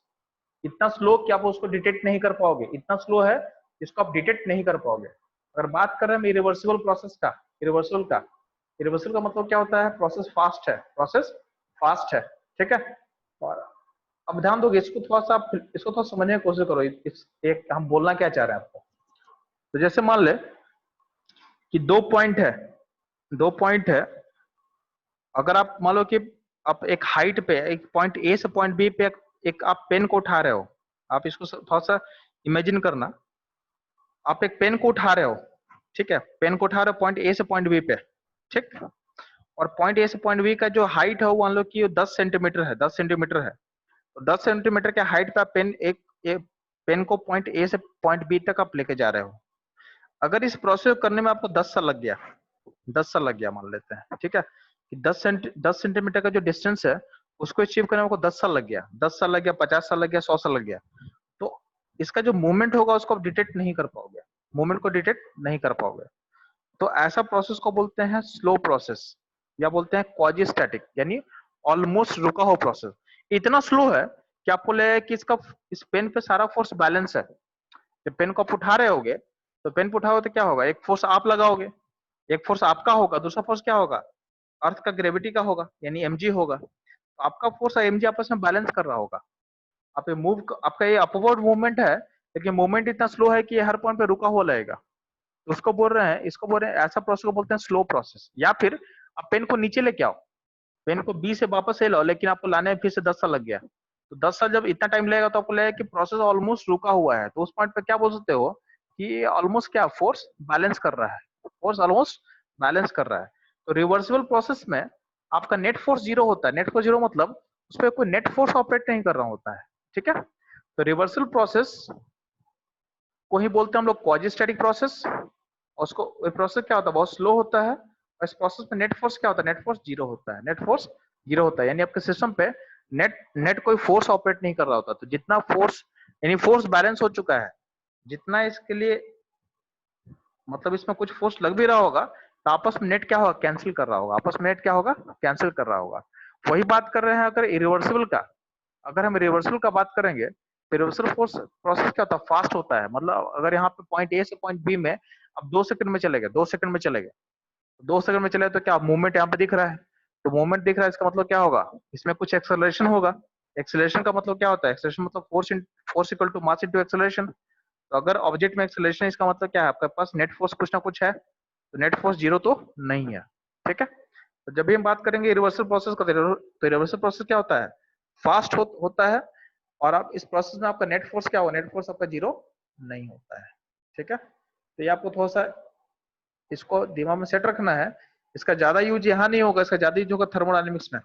इतना स्लो कि आप उसको डिटेक्ट नहीं कर पाओगे, इतना स्लो है जिसको आप डिटेक्ट नहीं कर पाओगे। अगर बात कर रहे हैं इरिवर्सिबल प्रोसेस का, इरिवर्सिबल का मतलब क्या होता है, प्रोसेस फास्ट है। ठीक है, और अब ध्यान दोगे इसको थोड़ा समझने की कोशिश करो। एक हम बोलना क्या चाह रहे हैं आपको। तो जैसे मान ले कि दो पॉइंट है, अगर आप मान लो कि आप एक हाइट पे एक पॉइंट ए से पॉइंट बी पे एक आप पेन को उठा रहे हो। आप इसको थोड़ा सा इमेजिन करना, आप एक पेन को उठा रहे हो। ठीक है, पेन को उठा रहे हो पॉइंट ए से पॉइंट बी पे। ठीक, और पॉइंट ए से पॉइंट बी का जो हाइट है वो मान लो कि 10 सेंटीमीटर है। तो 10 सेंटीमीटर के हाइट पे आप पेन को पॉइंट ए से पॉइंट बी तक आप लेके जा रहे हो। अगर इस प्रोसेस करने में आपको 10 साल लग गया मान लेते हैं। ठीक है, कि 10 सेंटीमीटर का जो डिस्टेंस है उसको अचीव करने में आपको 10 साल लग गया, 50 साल लग गया, 100 साल लग गया। तो इसका जो मूवमेंट होगा उसको आप डिटेक्ट नहीं कर पाओगे। तो ऐसा प्रोसेस को बोलते हैं स्लो प्रोसेस, या बोलते हैं क्वाजी स्टैटिक, यानी ऑलमोस्ट रुका हुआ प्रोसेस। इतना स्लो है कि आपको लगेगा कि इस पेन पे सारा फोर्स बैलेंस है। जब पेन को आप उठा रहे होगे तो पेन को उठाओगे तो क्या होगा, एक फोर्स आप लगाओगे, एक फोर्स आपका होगा, दूसरा फोर्स क्या होगा, अर्थ का ग्रेविटी का होगा, यानी mg होगा। तो आपका फोर्स और mg आपस में बैलेंस कर रहा होगा। आपका ये अपवर्ड मूवमेंट है लेकिन मूवमेंट इतना स्लो है कि ये हर पॉइंट पे रुका हुआ लगेगा, तो उसको बोल रहे हैं, इसको बोल रहे हैं, ऐसा प्रोसेस को बोलते हैं स्लो प्रोसेस। या फिर आप पेन को नीचे लेके आओ, पेन को बी से वापस ले लो, लेकिन आपको लाने में फिर से 10 साल लग गया, तो 10 साल जब इतना टाइम लगेगा तो आपको लगेगा कि प्रोसेस ऑलमोस्ट रुका हुआ है, तो उस पॉइंट पे क्या बोल सकते हो कि ऑलमोस्ट क्या फोर्स बैलेंस कर रहा है, फोर्स ऑलमोस्ट बैलेंस कर रहा है। तो रिवर्सिबल प्रोसेस में आपका नेट फोर्स जीरो होता है, नेट फोर्स जीरो मतलब उस पर कोई नेट फोर्स ऑपरेट नहीं कर रहा होता है, ठीक है। तो रिवर्सिबल प्रोसेस को ही बोलते हैं हम लोग क्वाजीस्टैटिक प्रोसेस, और उसको प्रोसेस क्या होता है, बहुत स्लो होता है, और इस प्रोसेस में नेट फोर्स क्या होता है, नेट फोर्स जीरो होता है, नेट फोर्स जीरो होता है, यानी आपके सिस्टम पे नेट कोई फोर्स ऑपरेट नहीं कर रहा होता। तो जितना फोर्स, यानी फोर्स बैलेंस हो चुका है, जितना इसके लिए मतलब इसमें कुछ फोर्स लग भी रहा होगा, तो आपस में नेट क्या होगा, कैंसिल कर रहा होगा, आपस में नेट क्या होगा, कैंसिल कर रहा होगा। वही बात कर रहे हैं अगर इरिवर्सिबल का, अगर हम रिवर्सल का बात करेंगे, तो रिवर्सल फोर्स प्रोसेस क्या होता है, फास्ट होता है। मतलब अगर यहाँ पे पॉइंट ए से पॉइंट बी में अब 2 सेकंड में चले गए, 2 सेकंड में चले गए, 2 सेकंड में चले तो क्या मूवमेंट यहाँ पे दिख रहा है, तो मूवमेंट दिख रहा है, इसका मतलब क्या होगा, इसमें कुछ एक्सेलरेशन होगा। एक्सेलरेशन का मतलब क्या होता है, एक्सेलरेशन मतलब force equal to mass into acceleration. तो अगर ऑब्जेक्ट में एक्सेलरेशन, इसका मतलब क्या है, आपके पास नेट फोर्स कुछ ना कुछ है, तो नेट फोर्स जीरो तो नहीं है, ठीक है। तो जब भी हम बात करेंगे रिवर्सल प्रोसेस का, तो रिवर्सल प्रोसेस क्या होता है, फास्ट होता है, और आप इस प्रोसेस में आपका नेट फोर्स क्या होगा, नेट फोर्स आपका जीरो नहीं होता है, ठीक है। तो ये आपको थोड़ा सा इसको दिमाग में सेट रखना है, इसका ज्यादा यूज यहाँ नहीं होगा, इसका ज्यादा यूज होगा थर्मोडायनेमिक्स में।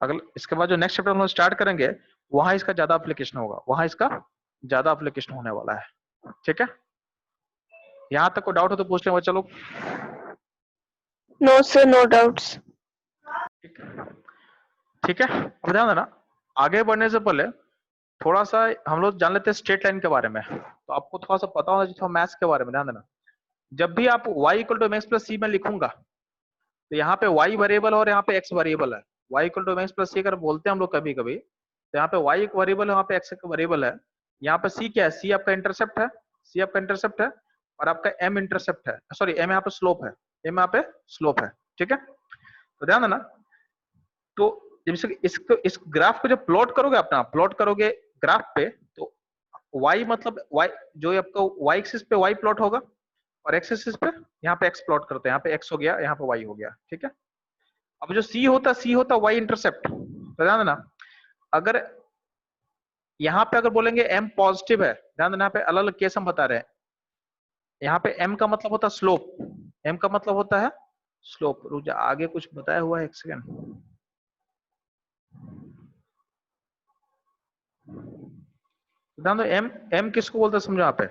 अगले इसके बाद जो नेक्स्ट चैप्टर हम लोग स्टार्ट करेंगे, वहां इसका ज्यादा एप्लीकेशन होगा, वहां इसका ज्यादा एप्लीकेशन होने वाला है, ठीक है। यहाँ तक कोई डाउट हो तो पूछ लेंगे, चलो। No sir, no doubts. ठीक है, अब ध्यान देना, आगे बढ़ने से पहले थोड़ा सा हम लोग जान लेते हैं स्ट्रेट लाइन के बारे में। तो आपको थोड़ा सा पता होना चाहिए मैथ्स के बारे में, ध्यान देना। जब भी आप y equal to mx plus c में लिखूंगा, तो यहाँ पे y वेरिएबल और यहाँ पे x वेरिएबल है। y equal to mx plus c अगर बोलते हैं हम लोग कभी कभी, तो यहाँ पे y एक वेरिएबल है, यहाँ पे x एक वेरिएबल है। यहाँ पे c क्या है, c आपका इंटरसेप्ट है, c आपका इंटरसेप्ट है, और आपका m इंटरसेप्ट है, सॉरी m यहाँ पे स्लोप है, m यहाँ पे स्लोप है, ठीक है। तो ध्यान देना, तो जब इस ग्राफ को जब प्लॉट करोगे, अपना प्लॉट करोगे ग्राफ पे, तो y मतलब y जो आपका y एक्सिस पे y प्लॉट होगा, और x एक्सिस पे यहाँ पे x प्लॉट करते हैं, यहाँ पे x हो गया, यहाँ पे y हो गया, ठीक है। अब जो c होता y इंटरसेप्ट। तो ध्यान देना, अगर यहाँ पे अगर बोलेंगे m पॉजिटिव है, ध्यान देना यहाँ पे अलग अलग केस हम बता रहे हैं। यहाँ पे m का मतलब होता है स्लोप, m का मतलब होता है स्लोप। रुक जा, आगे कुछ बताया हुआ है, एक सेकेंड। ध्यान दो, m किसको बोलते हैं समझो। यहाँ पे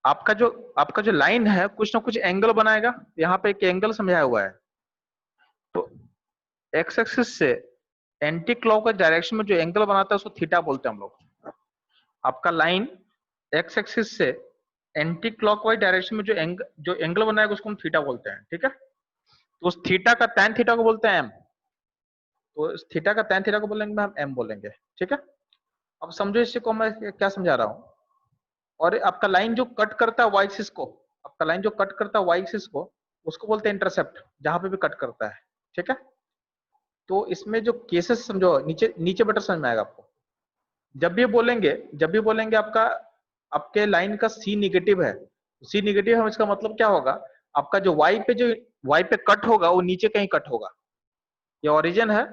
आपका जो लाइन है कुछ ना कुछ एंगल बनाएगा, यहाँ पे एक एंगल समझाया हुआ है। तो x एक्सिस से एंटी क्लॉकवाइज डायरेक्शन में जो एंगल बनाता है उसको थीटा बोलते हैं हम लोग। आपका लाइन x एक्सिस से एंटी क्लॉकवाइज डायरेक्शन में जो एंगल बनाएगा उसको हम थीटा बोलते हैं, ठीक है। तो उस थीटा का tan थीटा को बोलते हैं m, तो इस थीटा का tan थीटा को बोलेंगे हम m बोलेंगे, ठीक है। अब समझो इससे को मैं क्या समझा रहा हूं। और आपका लाइन जो कट करता है y एक्सिस को, आपका लाइन जो कट करता है y एक्सिस को, उसको बोलते हैं इंटरसेप्ट, जहां पे भी कट करता है, ठीक है। तो इसमें जो केसेस समझो, नीचे नीचे बेटर समझ में आएगा आपको। जब भी बोलेंगे आपका आपके लाइन का c निगेटिव है, c निगेटिव है, इसका मतलब क्या होगा, आपका जो y पे कट होगा वो नीचे कहीं कट होगा। ये ओरिजिन है,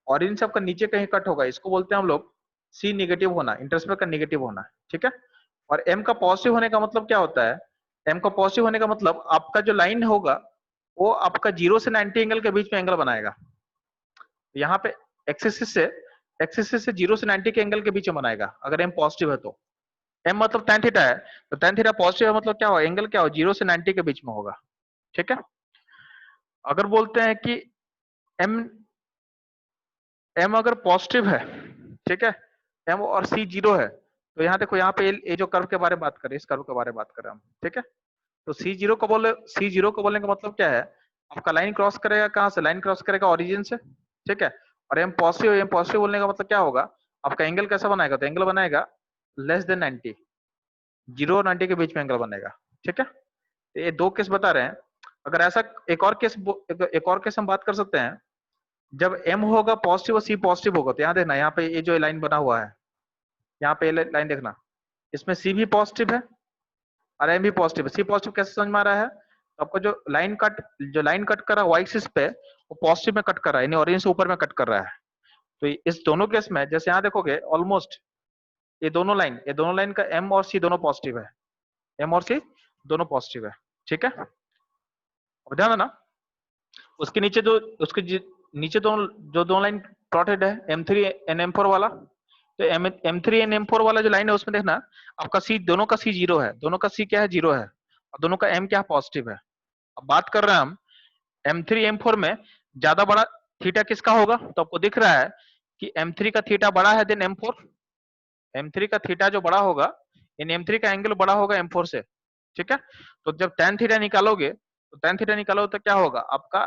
ओरिजिन से आपका नीचे कहीं कट होगा, इसको बोलते हैं हम लोग c निगेटिव होना, इंटरसेप्ट का निगेटिव होना, ठीक है। और m का पॉजिटिव होने का मतलब क्या होता है, m का पॉजिटिव होने का मतलब आपका जो लाइन होगा वो आपका 0 से 90 एंगल के बीच में एंगल बनाएगा। यहाँ पे एक्सिस से 0 से 90 के एंगल के बीच में बनाएगा अगर m पॉजिटिव है तो। m मतलब tan थीटा है, तो tan थीटा पॉजिटिव है मतलब क्या होगा, एंगल क्या हो, 0 से 90 के बीच में होगा, ठीक है। अगर बोलते हैं कि m अगर पॉजिटिव है, ठीक है, m और c 0 है, तो यहाँ देखो, यहाँ पे ये जो कर्व के बारे में बात करें, इस कर्व के बारे में बात करें हम, ठीक है। तो c0 को बोलने का मतलब क्या है, आपका लाइन क्रॉस करेगा कहाँ से, लाइन क्रॉस करेगा ओरिजिन से, ठीक है। और m पॉजिटिव बोलने का मतलब क्या होगा, आपका एंगल कैसा बनाएगा, तो एंगल बनाएगा लेस देन 90, 0 और 90 के बीच में एंगल बनेगा, ठीक है। तो ये दो केस बता रहे हैं। अगर ऐसा एक और केस हम बात कर सकते हैं, जब m होगा पॉजिटिव और c पॉजिटिव होगा, तो यहाँ देखना, यहाँ पे ये जो लाइन बना हुआ है, यहाँ पे लाइन देखना, इसमें सी भी पॉजिटिव है और एम भी पॉजिटिव है। सी पॉजिटिव कैसे समझ में आ रहा है? तो आपको जो लाइन कट कर रहा है वाई एक्सिस पे वो पॉजिटिव में कट कर रहा है, यानी ऑरिजिन से ऊपर में कट कर रहा है। तो इस दोनों केस में जैसे यहाँ देखोगे ऑलमोस्ट ये दोनों लाइन का एम और सी दोनों पॉजिटिव है, एम और सी दोनों पॉजिटिव है। ठीक है, अब ध्यान देना उसके नीचे नीचे दोनों लाइन प्लॉटेड है M3 एंड M4 वाला। तो M3 एंड M4 वाला जो लाइन है उसमें देखना आपका सी, दोनों का सी जीरो है, दोनों का सी क्या है, जीरो है, और दोनों का M क्या है, पॉजिटिव है। अब बात कर रहे हैं हम M3 M4 में ज्यादा बड़ा थीटा किसका होगा? तो आपको दिख रहा है कि M3 का थीटा बड़ा है देन M4। M3 का थीटा जो बड़ा होगा इन M3 का एंगल बड़ा होगा M4 से। ठीक है, तो जब tan थीटा निकालोगे तो tan थीटा निकालो तो क्या होगा आपका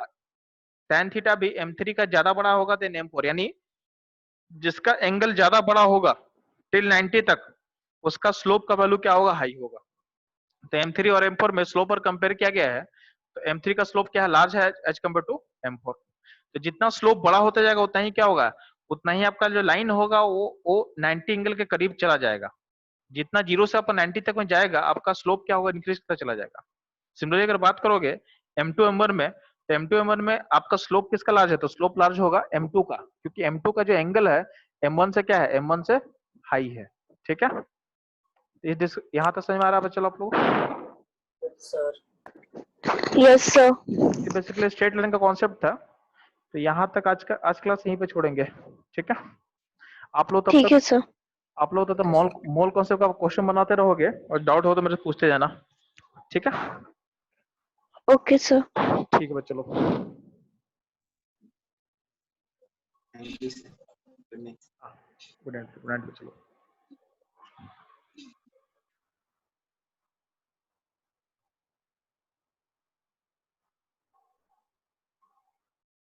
tan थीटा भी M3 का ज्यादा बड़ा होगा देन M4, यानी जिसका एंगल ज्यादा बड़ा होगा टिल 90 तक उसका स्लोप का वैल्यू क्या होगा, हाई होगा। तो M3 और M4 में स्लोप पर कंपेयर किया गया है, तो M3 का स्लोप क्या है, लार्ज है एज कम्पेयर टू M4। तो जितना स्लोप बड़ा होता जाएगा उतना ही क्या होगा, उतना ही आपका जो लाइन होगा वो 90 एंगल के करीब चला जाएगा। जितना जीरो से आपका 90 तक में जाएगा आपका स्लोप क्या होगा, इंक्रीज करता चला जाएगा। सिमिलरली अगर बात करोगे M2 M1 में, तो M2 M1 में आपका स्लोप किसका लार्ज है, तो स्लोप लार्ज होगा M2 का, क्योंकि M2 का जो एंगल है M1 से क्या है, M1 से हाई है। ठीक है, यहाँ तक समझ में आ रहा है बच्चों आप लोग? Sir yes sir. ये बेसिकली स्ट्रेट लाइन का कॉन्सेप्ट था। तो यहाँ तक आज क्लास यहीं पे छोड़ेंगे। ठीक है, आप लोग ठीक है सर। आप लोग तब मोल कॉन्सेप्ट का क्वेश्चन बनाते रहोगे और डाउट हो तो मेरे से पूछते जाना। ठीक है, ओके सर। ठीक है बच्चों लोग। Thank you, sir. Good night. Good night बच्चों लोग।